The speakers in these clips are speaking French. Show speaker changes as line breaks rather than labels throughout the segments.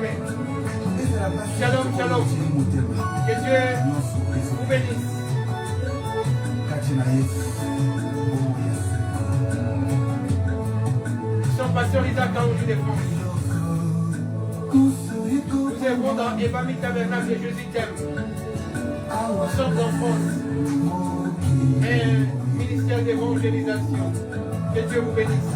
bien-aimés. Shalom, shalom. Que Dieu vous bénisse. Nous sommes pasteurs Isaac Kaouri de France. Nous œuvrons dans Evami Tabernacle et Jésus t'aime. Nous sommes en France. Un ministère d'évangélisation. Que Dieu vous bénisse.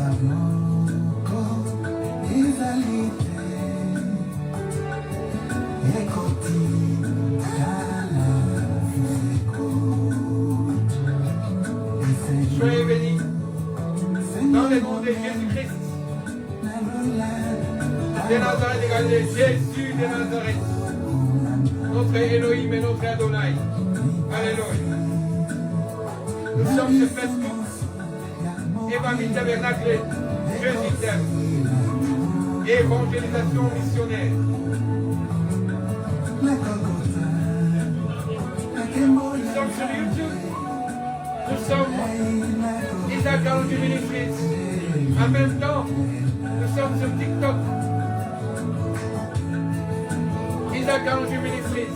Soyez bénis dans le nom de Jésus-Christ de Nazareth de Galilée, Jésus de Nazareth, notre Elohim et notre Adonai. Alléluia. Nous sommes sur Facebook, Evami Tabernacle, Jésus t'aime, évangélisation missionnaire. Nous sommes sur YouTube. Nous sommes Isaac Kaouri Ministries. En même temps, nous sommes sur TikTok. Isaac Kaouri Ministries.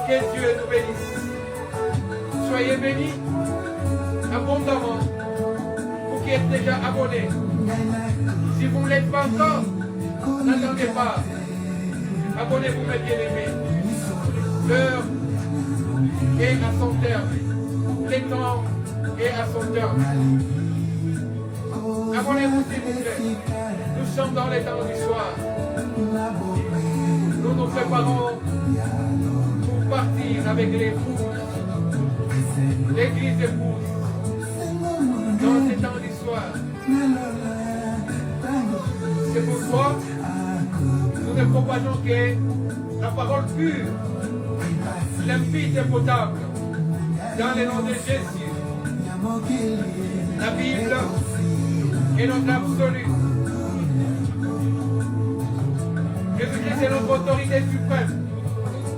Que Dieu nous bénisse. Soyez bénis abondamment. Vous qui êtes déjà abonnés. Si vous ne l'êtes pas encore, n'attendez pas. Abonnez-vous mes bien-aimés. L'heure est à son terme. Le temps est à son terme. Abonnez-vous s'il vous plaît. Nous sommes dans les temps du soir. Nous nous préparons pour partir avec l'épouse. L'église épouse. Dans ces temps du soir. C'est pourquoi nous ne propageons que la parole pure, limpide et potable. Dans le nom de Jésus, la Bible est notre absolu. Jésus-Christ est notre autorité suprême.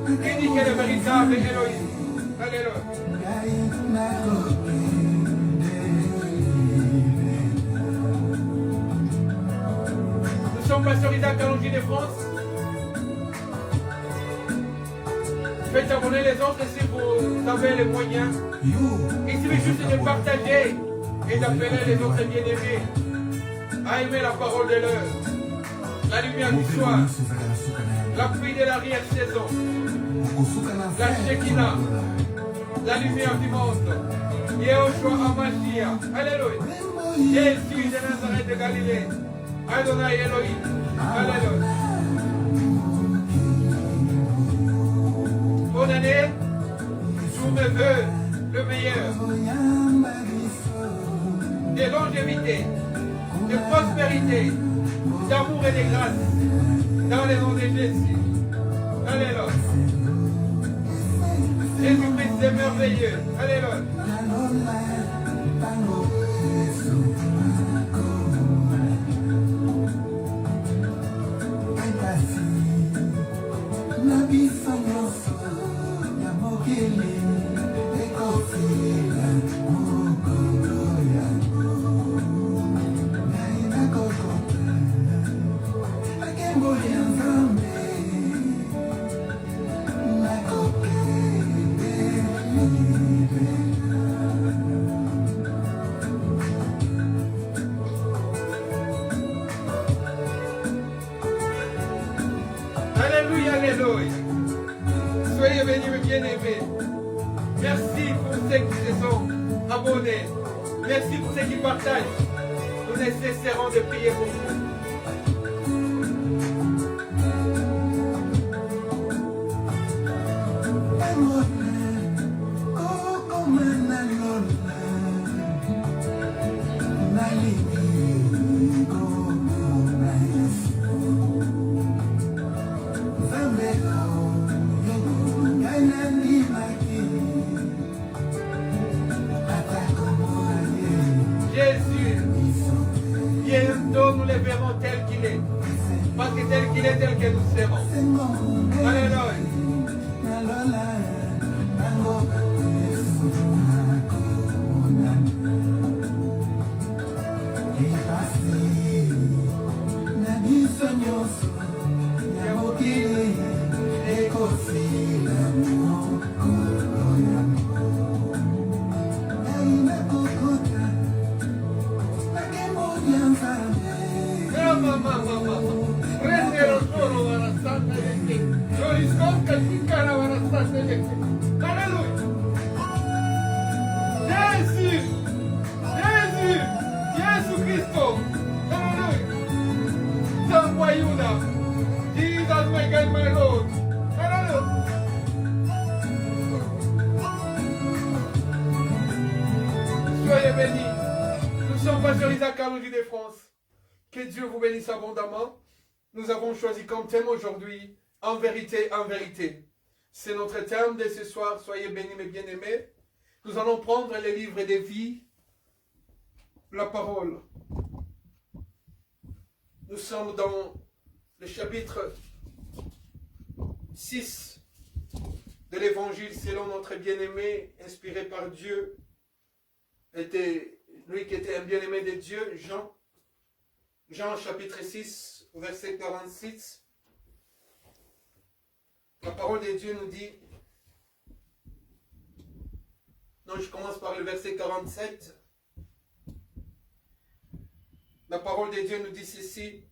Qui dit qu'elle est véritable Elohim. Alléluia. Nous sommes pasteurs Isaac Kaouri de France. Faites abonner les autres si vous avez les moyens. Il suffit juste de partager et d'appeler les autres bien-aimés à aimer la parole de l'heure, la lumière du soir, la pluie de l'arrière-saison, la Shekinah, la lumière du monde. Yehoshua Hamashiach. Alléluia. Jésus de Nazareth de Galilée. Adonai Elohim. Alléluia. Bonne année, je me veux le meilleur, de longévité, de prospérité, d'amour et de grâce, dans le nom de Jésus. Alléluia. Jésus-Christ est merveilleux. Alléluia. Alléluia, alléluia. Soyez bénis, mes bien-aimés. Merci pour ceux qui se sont abonnés. Merci pour ceux qui partagent. Nous ne cesserons de prier pour vous. Jésus, bientôt nous le verrons tel qu'il est. Parce que tel qu'il est, tel que nous serons. Alléluia. Jésus, Jésus, Jésus Christo. Hallelujah. Somewhere you now. Jesus, my God, my Lord. Hallelujah. Soyez bénis. Nous sommes Pasteur Isaac Kaloudi de France. Que Dieu vous bénisse abondamment. Nous avons choisi comme thème aujourd'hui, en vérité, en vérité. C'est notre thème de ce soir. Soyez bénis, mes bien-aimés. Nous allons prendre les livres des vies, la parole. Nous sommes dans le chapitre 6 de l'évangile selon notre bien-aimé, inspiré par Dieu. Lui qui était un bien-aimé de Dieu, Jean. Jean chapitre 6, verset 46. La parole de Dieu nous dit, non, je commence par le verset 47. La parole de Dieu nous dit ceci,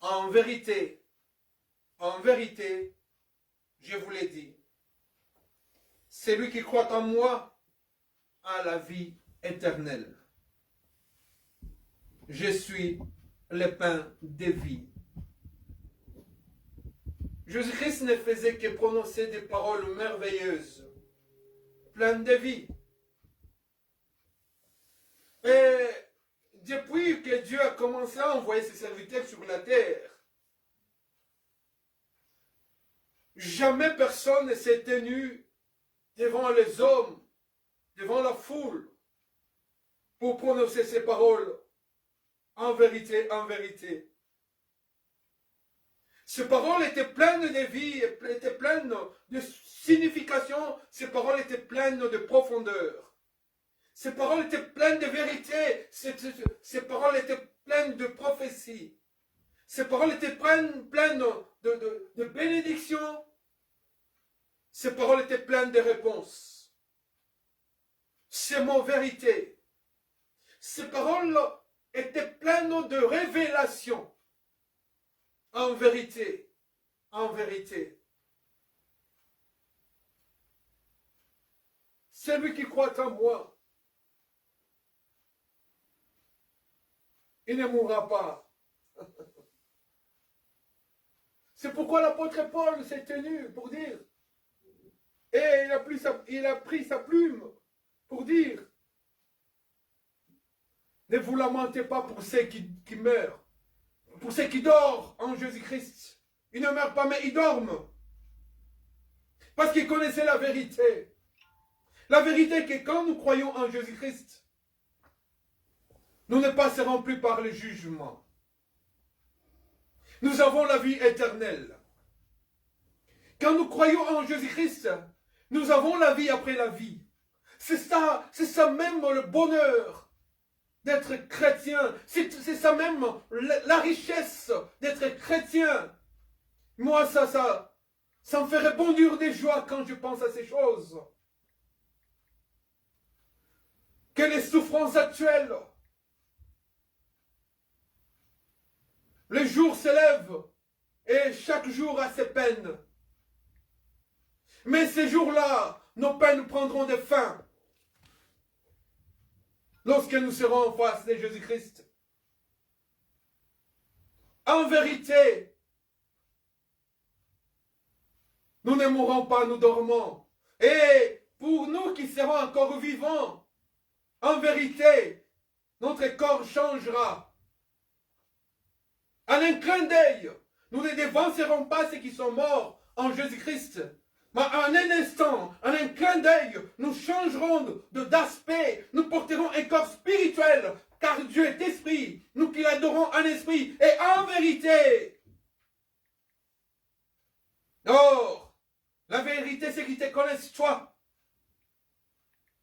en vérité, je vous l'ai dit, celui qui croit en moi a la vie éternelle. Je suis le pain de vie. Jésus-Christ ne faisait que prononcer des paroles merveilleuses, pleines de vie. Et depuis que Dieu a commencé à envoyer ses serviteurs sur la terre, jamais personne ne s'est tenu devant les hommes, devant la foule, pour prononcer ces paroles en vérité, en vérité. Ces paroles étaient pleines de vie, étaient pleines de signification, ces paroles étaient pleines de profondeur. Ces paroles étaient pleines de vérité, ces paroles étaient pleines de prophétie. Ces paroles étaient pleines de bénédictions. Ces paroles étaient pleines de réponses. Ces mots vérité. Ces paroles étaient pleines de révélations. En vérité, en vérité. Celui qui croit en moi, il ne mourra pas. C'est pourquoi l'apôtre Paul s'est tenu pour dire, et il a pris sa plume pour dire, ne vous lamentez pas pour ceux qui meurent, pour ceux qui dorment en Jésus-Christ. Ils ne meurent pas, mais ils dorment. Parce qu'ils connaissaient la vérité. La vérité est que quand nous croyons en Jésus-Christ, nous ne passerons plus par le jugement. Nous avons la vie éternelle. Quand nous croyons en Jésus-Christ, nous avons la vie après la vie. C'est ça même le bonheur d'être chrétien. C'est ça même la richesse d'être chrétien. Moi, ça me fait bondir des joies quand je pense à ces choses. Que les souffrances actuelles, les jours s'élèvent et chaque jour a ses peines. Mais ces jours-là, nos peines prendront des fins. Lorsque nous serons en face de Jésus-Christ. En vérité, nous ne mourrons pas, nous dormons. Et pour nous qui serons encore vivants, en vérité, notre corps changera. En un clin d'œil, nous ne dévancerons pas ceux qui sont morts en Jésus-Christ. Mais en un instant, en un clin d'œil, nous changerons d'aspect, nous porterons un corps spirituel, car Dieu est esprit, nous qui l'adorons en esprit et en vérité. Or, la vérité, c'est qu'ils te connaissent toi,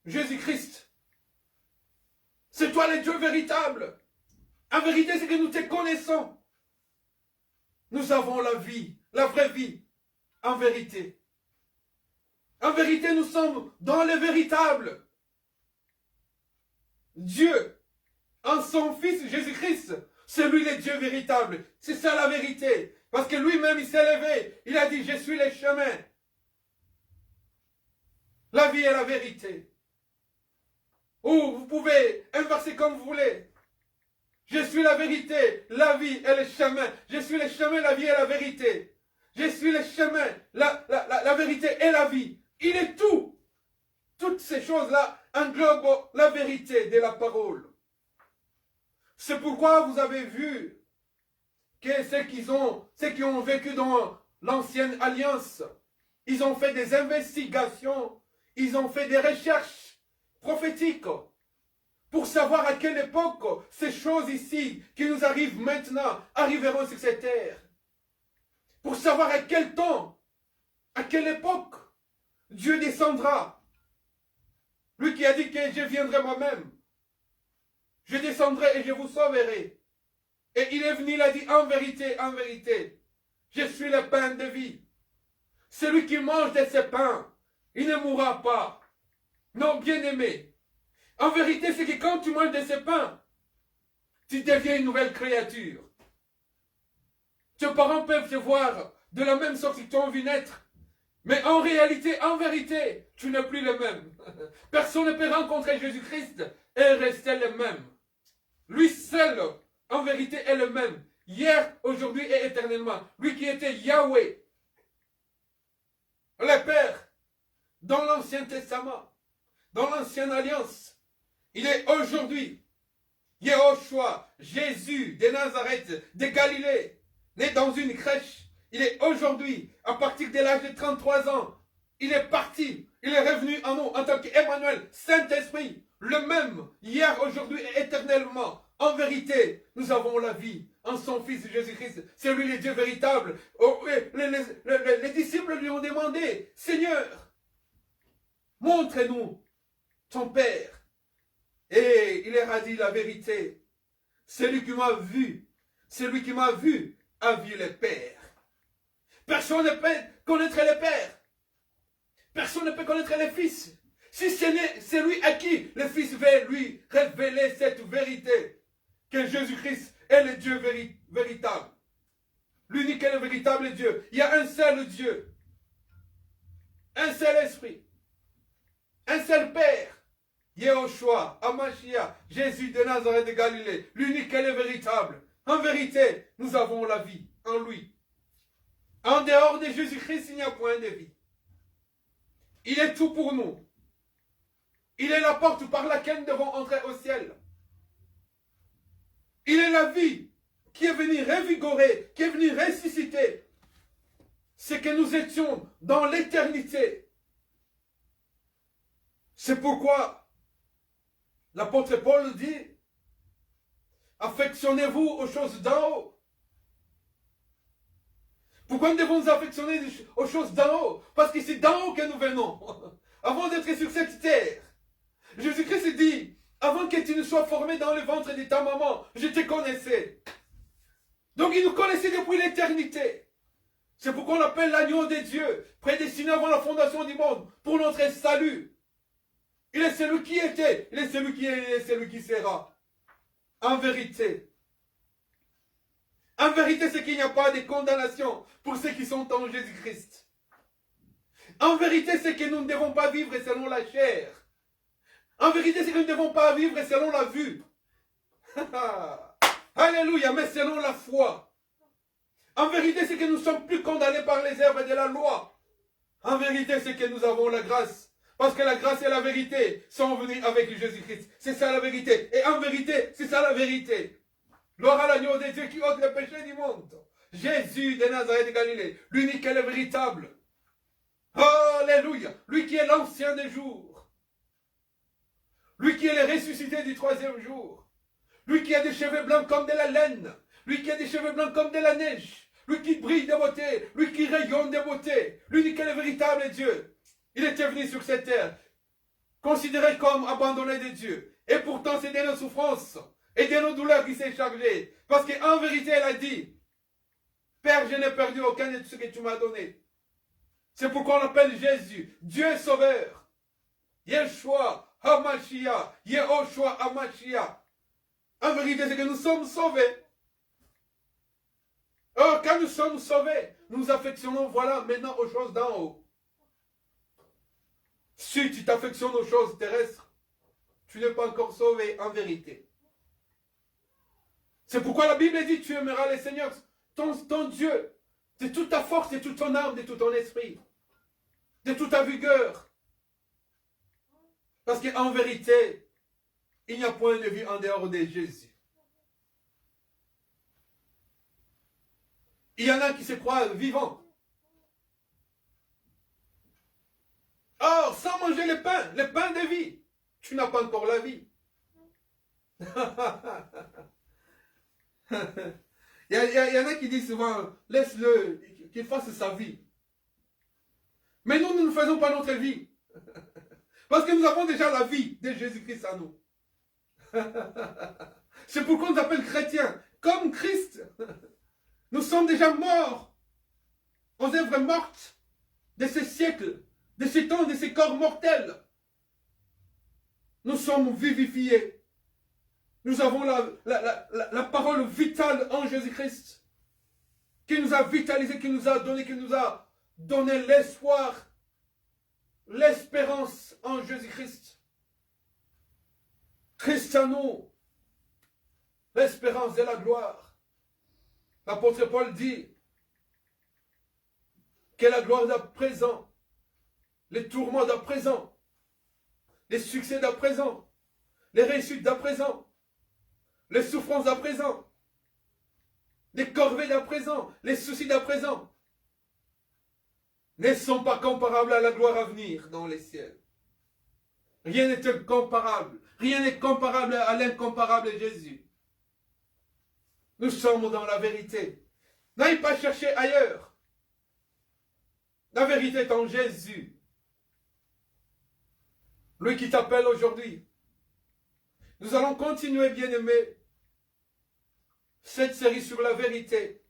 Jésus-Christ. C'est toi le Dieu véritable. En vérité, c'est que nous te connaissons. Nous avons la vie, la vraie vie, en vérité. En vérité, nous sommes dans le véritable. Dieu, en son Fils Jésus-Christ, C'est lui le Dieu véritable. C'est ça la vérité. Parce que lui-même, il s'est levé. Il a dit, je suis le chemin. La vie est la vérité. Ou vous pouvez inverser comme vous voulez. Je suis la vérité, la vie et le chemin. Je suis le chemin, la vie et la vérité. Je suis le chemin, la vérité et la vie. Il est tout. Toutes ces choses-là englobent la vérité de la parole. C'est pourquoi vous avez vu que ceux qui ont vécu dans l'ancienne alliance, ils ont fait des investigations, ils ont fait des recherches prophétiques pour savoir à quelle époque ces choses ici qui nous arrivent maintenant arriveront sur cette terre. Pour savoir à quel temps, à quelle époque Dieu descendra. Lui qui a dit que je viendrai moi-même. Je descendrai et je vous sauverai. Et il est venu, il a dit en vérité, je suis le pain de vie. Celui qui mange de ce pain, il ne mourra pas. Non, bien-aimé. En vérité, c'est que quand tu manges de ce pain, tu deviens une nouvelle créature. Tes parents peuvent te voir de la même sorte qu'ils t'ont vu naître. Mais en réalité, en vérité, tu n'es plus le même. Personne ne peut rencontrer Jésus-Christ et rester le même. Lui seul, en vérité, est le même. Hier, aujourd'hui et éternellement. Lui qui était Yahweh, le Père, dans l'Ancien Testament, dans l'Ancienne Alliance. Il est aujourd'hui Yehoshua, Jésus de Nazareth, de Galilée, né dans une crèche. Il est aujourd'hui, à partir de l'âge de 33 ans, il est parti, il est revenu en nous en tant qu'Emmanuel, Saint-Esprit, le même, hier, aujourd'hui et éternellement. En vérité, nous avons la vie en son Fils Jésus-Christ. C'est lui le Dieu véritable. Oh, les disciples lui ont demandé, Seigneur, montre-nous ton Père. Et il leur a dit la vérité. Celui qui m'a vu, celui qui m'a vu a vu le Père. Personne ne peut connaître le Père. Personne ne peut connaître le Fils. Si ce n'est celui à qui le Fils veut lui révéler cette vérité, que Jésus-Christ est le Dieu véritable. L'unique et le véritable Dieu. Il y a un seul Dieu. Un seul Esprit. Un seul Père. Yehoshua, Amashia, Jésus de Nazareth de Galilée. L'unique et le véritable. En vérité, nous avons la vie en lui. En dehors de Jésus-Christ, il n'y a point de vie. Il est tout pour nous. Il est la porte par laquelle nous devons entrer au ciel. Il est la vie qui est venue revigorer, qui est venue ressusciter. C'est que nous étions dans l'éternité. C'est pourquoi l'apôtre Paul dit, affectionnez-vous aux choses d'en haut. Pourquoi nous devons nous affectionner aux choses d'en haut? Parce que c'est d'en haut que nous venons. Avant d'être sur cette terre. Jésus-Christ dit, avant que tu ne sois formé dans le ventre de ta maman, je te connaissais. Donc il nous connaissait depuis l'éternité. C'est pourquoi on l'appelle l'agneau de Dieu, prédestiné avant la fondation du monde, pour notre salut. Il est celui qui était, il est celui qui est, il est celui qui sera. En vérité. En vérité, c'est qu'il n'y a pas de condamnation pour ceux qui sont en Jésus-Christ. En vérité, c'est que nous ne devons pas vivre selon la chair. En vérité, c'est que nous ne devons pas vivre selon la vue. Alléluia, mais selon la foi. En vérité, c'est que nous ne sommes plus condamnés par les œuvres de la loi. En vérité, c'est que nous avons la grâce. Parce que la grâce et la vérité sont venues avec Jésus-Christ. C'est ça la vérité. Et en vérité, c'est ça la vérité. Gloire à l'agneau de Dieu qui ôte le péché du monde. Jésus de Nazareth de Galilée, l'unique et le véritable. Alléluia. Lui qui est l'ancien des jours. Lui qui est le ressuscité du troisième jour. Lui qui a des cheveux blancs comme de la laine. Lui qui a des cheveux blancs comme de la neige. Lui qui brille de beauté. Lui qui rayonne de beauté. L'unique et le véritable Dieu. Il était venu sur cette terre, considéré comme abandonné de Dieu. Et pourtant, c'est de nos souffrances et de nos douleurs qu'il s'est chargé. Parce qu'en vérité, elle a dit, Père, je n'ai perdu aucun de ce que tu m'as donné. C'est pourquoi on l'appelle Jésus, Dieu sauveur. Yeshua, Hamashia, Yehoshua, Hamashia. En vérité, c'est que nous sommes sauvés. Quand nous sommes sauvés, nous nous affectionnons, voilà, maintenant aux choses d'en haut. Si tu t'affectionnes aux choses terrestres, tu n'es pas encore sauvé en vérité. C'est pourquoi la Bible dit, tu aimeras le Seigneur, ton Dieu, de toute ta force, de toute ton âme, de tout ton esprit, de toute ta vigueur. Parce qu'en vérité, il n'y a point de vie en dehors de Jésus. Il y en a qui se croient vivants. Or, sans manger le pain de vie, tu n'as pas encore la vie. Il y en a qui disent souvent, laisse-le, qu'il fasse sa vie. Mais nous ne faisons pas notre vie. Parce que nous avons déjà la vie de Jésus-Christ en nous. C'est pourquoi on nous appelle chrétiens. Comme Christ. Nous sommes déjà morts aux œuvres mortes de ces siècles, de ces temps, de ces corps mortels. Nous sommes vivifiés. Nous avons la parole vitale en Jésus-Christ qui nous a vitalisés, qui nous a donné l'espoir, l'espérance en Jésus-Christ. Christ en nous, l'espérance de la gloire. L'apôtre Paul dit que la gloire d'à présent, les tourments d'à présent, les succès d'à présent, les réussites d'à présent, les souffrances d'à présent, les corvées d'à présent, les soucis d'à présent, ne sont pas comparables à la gloire à venir dans les ciels. Rien n'est comparable. Rien n'est comparable à l'incomparable Jésus. Nous sommes dans la vérité. N'aille pas chercher ailleurs. La vérité est en Jésus. Lui qui t'appelle aujourd'hui. Nous allons continuer, bien-aimés, cette série sur la vérité.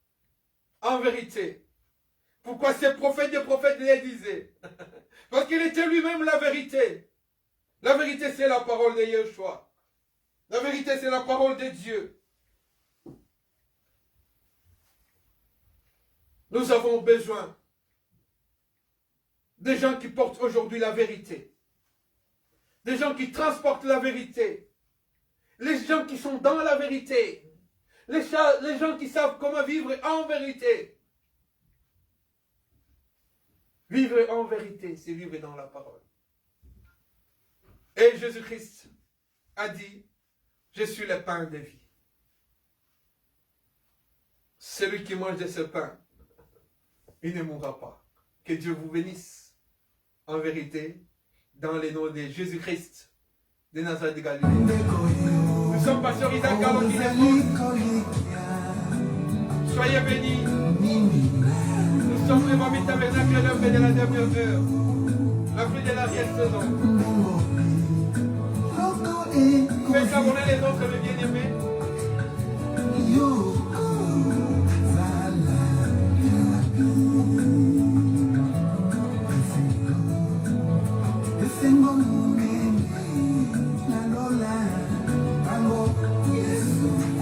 En vérité. Pourquoi ces prophètes des prophètes les disaient? Parce qu'il était lui-même la vérité. La vérité, c'est la parole de Yeshua. La vérité, c'est la parole de Dieu. Nous avons besoin des gens qui portent aujourd'hui la vérité. Des gens qui transportent la vérité. Les gens qui sont dans la vérité. Les gens qui savent comment vivre en vérité. Vivre en vérité, c'est vivre dans la parole. Et Jésus-Christ a dit, je suis le pain de vie. Celui qui mange de ce pain, il ne mourra pas. Que Dieu vous bénisse. En vérité, dans les noms de Jésus-Christ, de Nazareth de Galilée. Nous sommes pasteurs Isaac Gallo qui soyez bénis. Nous sommes vraiment mis tabernacle à l'heure de la dernière heure. La pluie de l'arrière-saison. Faites abonner les autres, mes bien-aimés.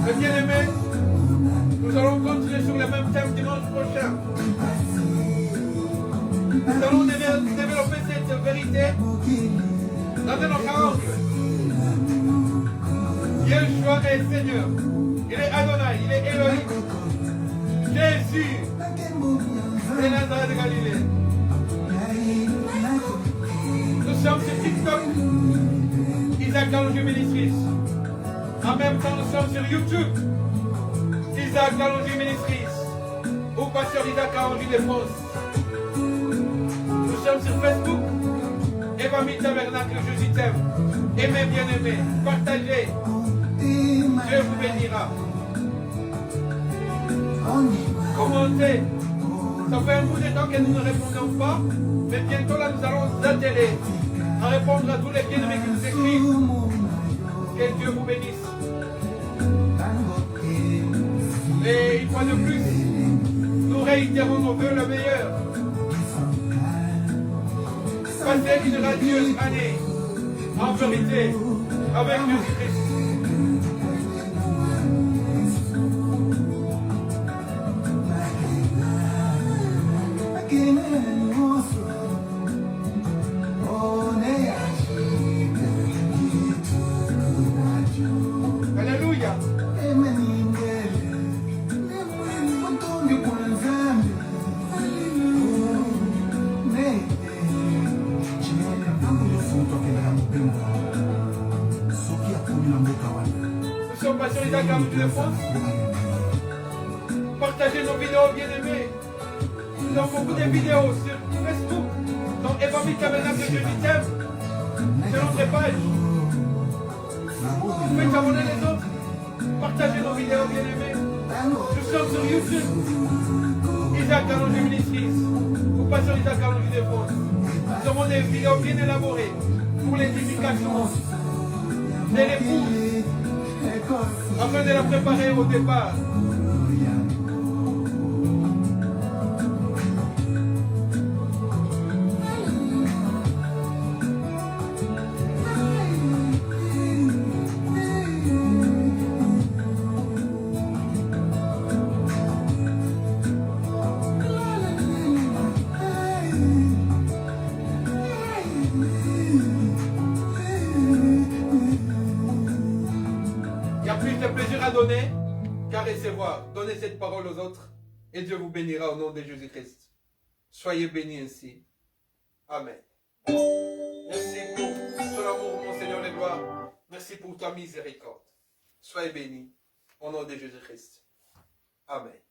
Mes bien-aimés, nous allons continuer sur le même thème dimanche prochain. Nous allons développer cette vérité dans un autre angle. Yeshua est Seigneur. Il est Adonai, il est Elohim. Jésus est Nazareth de Galilée. Nous sommes sur TikTok, Isaac Galonji Ministries. En même temps, nous sommes sur YouTube, Isaac Galonji Ministries, ou Pasteur Isaac Galonji de France. Nous sommes sur Facebook, Evami Tabernacle, Jésus t'aime. Aimez, bien-aimés, partagez. Dieu vous bénira. Commentez. Ça fait un bout de temps que nous ne répondons pas, mais bientôt là nous allons nous atteler à répondre à tous les bien-aimés qui nous écrivent. Que Dieu vous bénisse. Et une fois de plus, nous réitérons nos vœux le meilleur. Passez une radieuse année en vérité avec Jésus-Christ. Carolus de France. Partagez nos vidéos, bien-aimés. Nous avons beaucoup de vidéos sur Facebook. Donc, Évangile Tabernacle de Jésus t'aime. C'est notre page. Vous pouvez abonner les autres. Partagez nos vidéos, bien-aimés. Nous sommes sur YouTube. Isaac Kalonji Ministries. Vous passez sur Isaac Kalonji de France. Nous avons des vidéos bien élaborées pour l'édification de l'épouse afin de la préparer au départ. Donner qu'à recevoir. Donnez cette parole aux autres et Dieu vous bénira au nom de Jésus-Christ. Soyez bénis ainsi. Amen. Merci pour ton amour, mon Seigneur de gloire. Merci pour ta miséricorde. Soyez bénis au nom de Jésus-Christ. Amen.